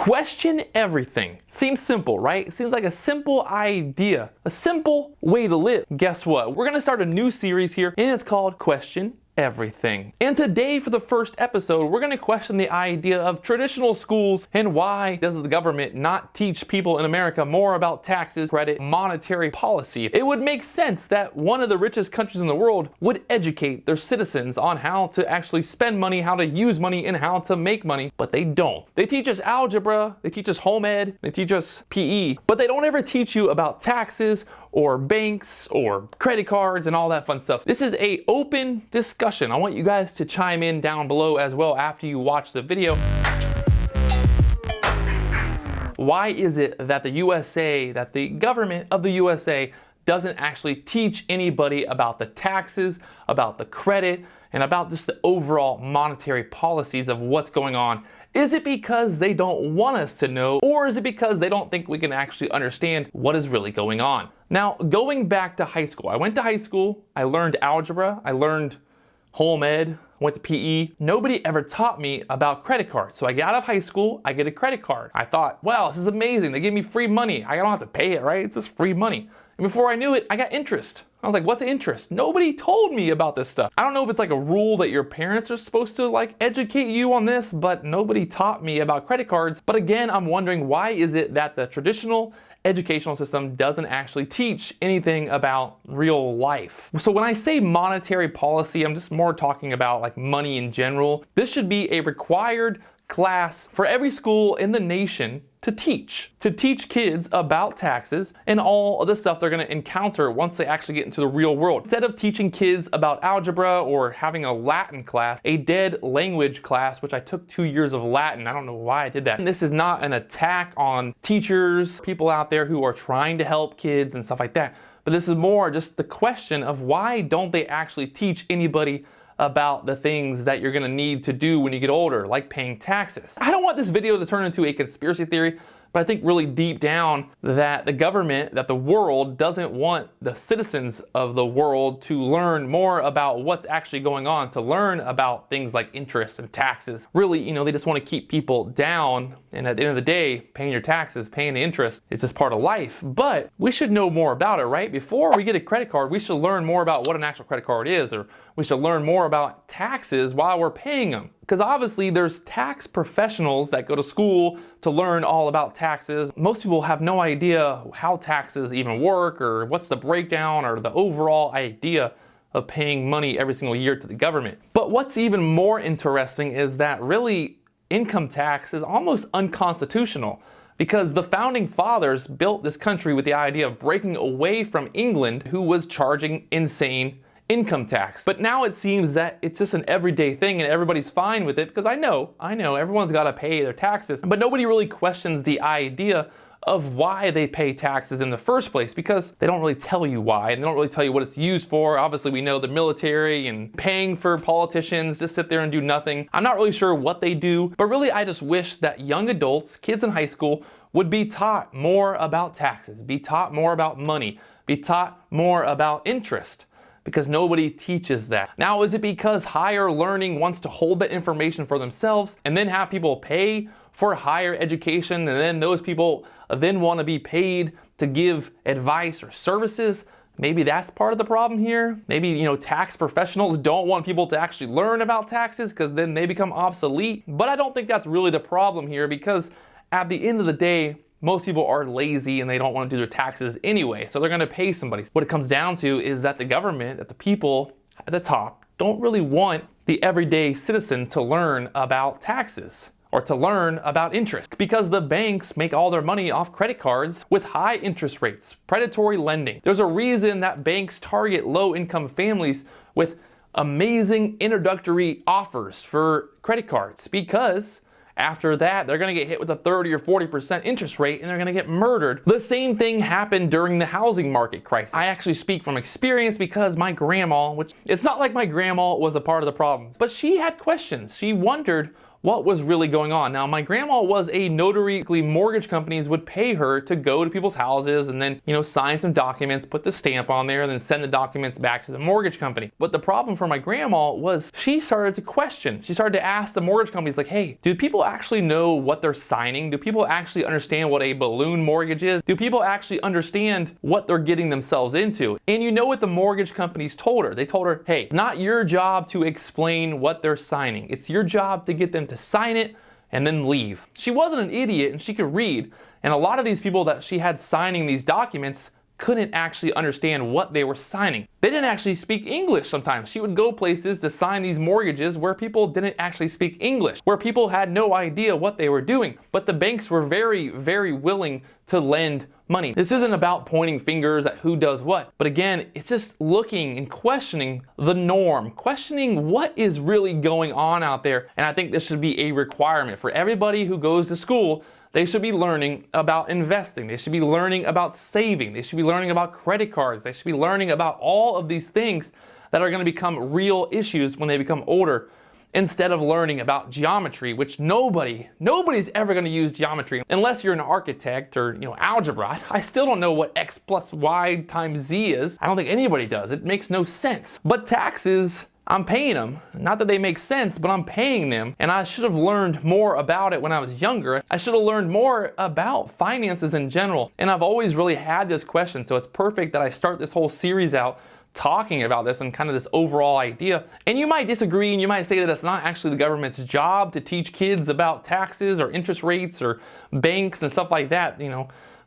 Question everything. Seems simple, right? It seems like a simple idea, a simple way to live. Guess what? We're gonna start a new series here, and it's called Question Everything. And today, for the first episode, we're going to question the idea of traditional schools and why does the government not teach people in America more about taxes, credit, monetary policy. It would make sense that one of the richest countries in the world would educate their citizens on how to actually spend money, how to use money, and how to make money, but they don't. They teach us algebra, they teach us home ed, they teach us PE, but they don't ever teach you about taxes or banks or credit cards and all that fun stuff. This is an open discussion. I want you guys to chime in down below as well after you watch the video. Why is it that the USA, that the government of the USA doesn't actually teach anybody about the taxes, about the credit, and about just the overall monetary policies of what's going on? Is it because they don't want us to know, or is it because they don't think we can actually understand what is really going on? Now, going back to high school, I went to high school, I learned algebra, I learned home ed, went to PE. Nobody ever taught me about credit cards. So I get out of high school, I get a credit card. I thought, wow, this is amazing. They give me free money. I don't have to pay it, right? It's just free money. And before I knew it, I got interest. I was like, what's interest? Nobody told me about this stuff. I don't know if it's like a rule that your parents are supposed to like educate you on this, but nobody taught me about credit cards. But again, I'm wondering, why is it that the traditional educational system doesn't actually teach anything about real life? So when I say monetary policy, I'm just more talking about like money in general. This should be a required class for every school in the nation to teach kids about taxes and all of the stuff they're going to encounter once they actually get into the real world. Instead of teaching kids about algebra or having a Latin class, a dead language class, which I took 2 years of Latin. I don't know why I did that. And this is not an attack on teachers, people out there who are trying to help kids and stuff like that. But this is more just the question of why don't they actually teach anybody about the things that you're gonna need to do when you get older, like paying taxes. I don't want this video to turn into a conspiracy theory, but I think really deep down that the government, that the world doesn't want the citizens of the world to learn more about what's actually going on, to learn about things like interest and taxes. Really, they just want to keep people down, and at the end of the day, paying your taxes, paying the interest, is just part of life. But we should know more about it, right? Before we get a credit card, we should learn more about what an actual credit card is, or we should learn more about taxes while we're paying them. Because obviously there's tax professionals that go to school to learn all about taxes. Most people have no idea how taxes even work, or what's the breakdown, or the overall idea of paying money every single year to the government. But what's even more interesting is that really income tax is almost unconstitutional, because the founding fathers built this country with the idea of breaking away from England, who was charging insane income tax. But now it seems that it's just an everyday thing and everybody's fine with it, because I know everyone's got to pay their taxes, but nobody really questions the idea of why they pay taxes in the first place, because they don't really tell you why, and they don't really tell you what it's used for. Obviously, we know the military and paying for politicians just sit there and do nothing. I'm not really sure what they do, but really I just wish that young adults, kids in high school, would be taught more about taxes, be taught more about money, be taught more about interest, because nobody teaches that. Now, is it because higher learning wants to hold that information for themselves and then have people pay for higher education, and then those people then want to be paid to give advice or services? Maybe that's part of the problem here. Maybe, tax professionals don't want people to actually learn about taxes because then they become obsolete. But I don't think that's really the problem here, because at the end of the day, most people are lazy and they don't want to do their taxes anyway, so they're going to pay somebody. What it comes down to is that the government, that the people at the top, don't really want the everyday citizen to learn about taxes or to learn about interest, because the banks make all their money off credit cards with high interest rates, predatory lending. There's a reason that banks target low-income families with amazing introductory offers for credit cards, because after that, they're going to get hit with a 30 or 40% interest rate and they're going to get murdered. The same thing happened during the housing market crisis. I actually speak from experience, because my grandma, which it's not like my grandma was a part of the problem, but she had questions. She wondered what was really going on. Now, my grandma was a notary. Mortgage companies would pay her to go to people's houses and then, sign some documents, put the stamp on there, and then send the documents back to the mortgage company. But the problem for my grandma was she started to question. She started to ask the mortgage companies like, hey, do people actually know what they're signing? Do people actually understand what a balloon mortgage is? Do people actually understand what they're getting themselves into? And you know what the mortgage companies told her? They told her, hey, it's not your job to explain what they're signing. It's your job to get them to sign it and then leave. She wasn't an idiot and she could read. And a lot of these people that she had signing these documents couldn't actually understand what they were signing. They didn't actually speak English sometimes. She would go places to sign these mortgages where people didn't actually speak English, where people had no idea what they were doing. But the banks were very, very willing to lend money. This isn't about pointing fingers at who does what, but again, it's just looking and questioning the norm, questioning what is really going on out there. And I think this should be a requirement for everybody who goes to school. They should be learning about investing. They should be learning about saving. They should be learning about credit cards. They should be learning about all of these things that are going to become real issues when they become older, instead of learning about geometry, which nobody's ever going to use geometry unless you're an architect or algebra. I still don't know what x plus y times z is. I don't think anybody does. It makes no sense. But taxes, I'm paying them. Not that they make sense, but I'm paying them. And I should have learned more about it when I was younger. I should have learned more about finances in general. And I've always really had this question, so it's perfect that I start this whole series out talking about this and kind of this overall idea. And you might disagree and you might say that it's not actually the government's job to teach kids about taxes or interest rates or banks and stuff like that.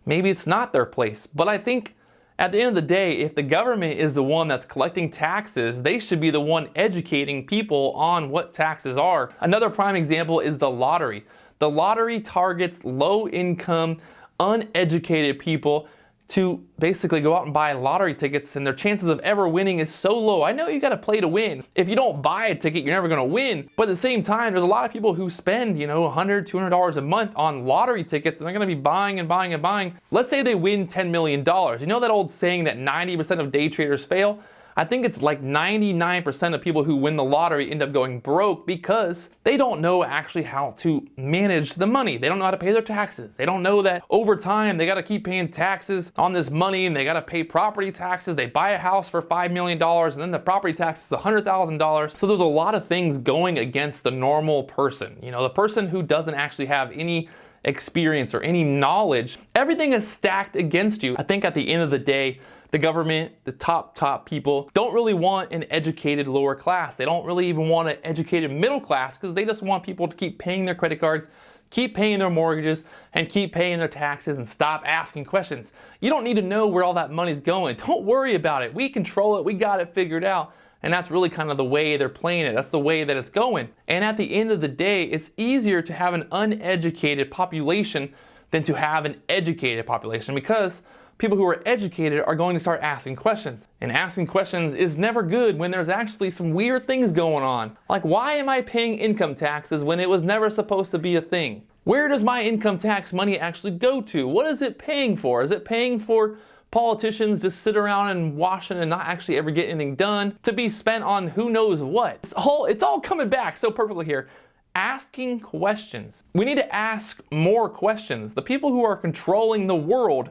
Maybe it's not their place. But I think at the end of the day, if the government is the one that's collecting taxes, they should be the one educating people on what taxes are. Another prime example is the lottery. The lottery targets low-income, uneducated people to basically go out and buy lottery tickets, and their chances of ever winning is so low. I know you gotta play to win. If you don't buy a ticket, you're never gonna win. But at the same time, there's a lot of people who spend, $100, $200 a month on lottery tickets, and they're gonna be buying and buying and buying. Let's say they win $10 million. You know that old saying that 90% of day traders fail? I think it's like 99% of people who win the lottery end up going broke because they don't know actually how to manage the money. They don't know how to pay their taxes. They don't know that over time they got to keep paying taxes on this money, and they got to pay property taxes. They buy a house for $5 million and then the property tax is $100,000. So there's a lot of things going against the normal person. The person who doesn't actually have any experience or any knowledge. Everything is stacked against you. I think at the end of the day, the government, the top people, don't really want an educated lower class. They don't really even want an educated middle class because they just want people to keep paying their credit cards, keep paying their mortgages, and keep paying their taxes and stop asking questions. You don't need to know where all that money's going. Don't worry about it. We control it. We got it figured out. And that's really kind of the way they're playing it. That's the way that it's going. And at the end of the day, it's easier to have an uneducated population than to have an educated population, because people who are educated are going to start asking questions. And asking questions is never good when there's actually some weird things going on. Like, why am I paying income taxes when it was never supposed to be a thing? Where does my income tax money actually go to? What is it paying for? Is it paying for politicians to sit around in Washington and not actually ever get anything done, to be spent on who knows what? It's all coming back so perfectly here. Asking questions. We need to ask more questions. The people who are controlling the world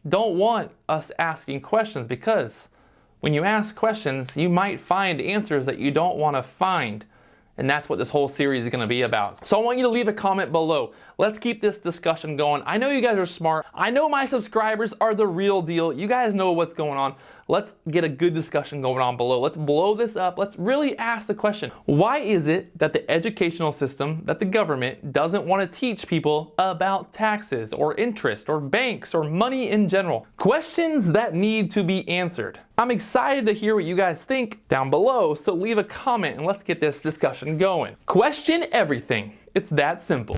don't want us asking questions, because when you ask questions, you might find answers that you don't want to find. And that's what this whole series is going to be about. So I want you to leave a comment below. Let's keep this discussion going. I know you guys are smart. I know my subscribers are the real deal. You guys know what's going on. Let's get a good discussion going on below. Let's blow this up. Let's really ask the question, why is it that the educational system, that the government doesn't want to teach people about taxes or interest or banks or money in general? Questions that need to be answered. I'm excited to hear what you guys think down below, so leave a comment and let's get this discussion going. Question everything. It's that simple.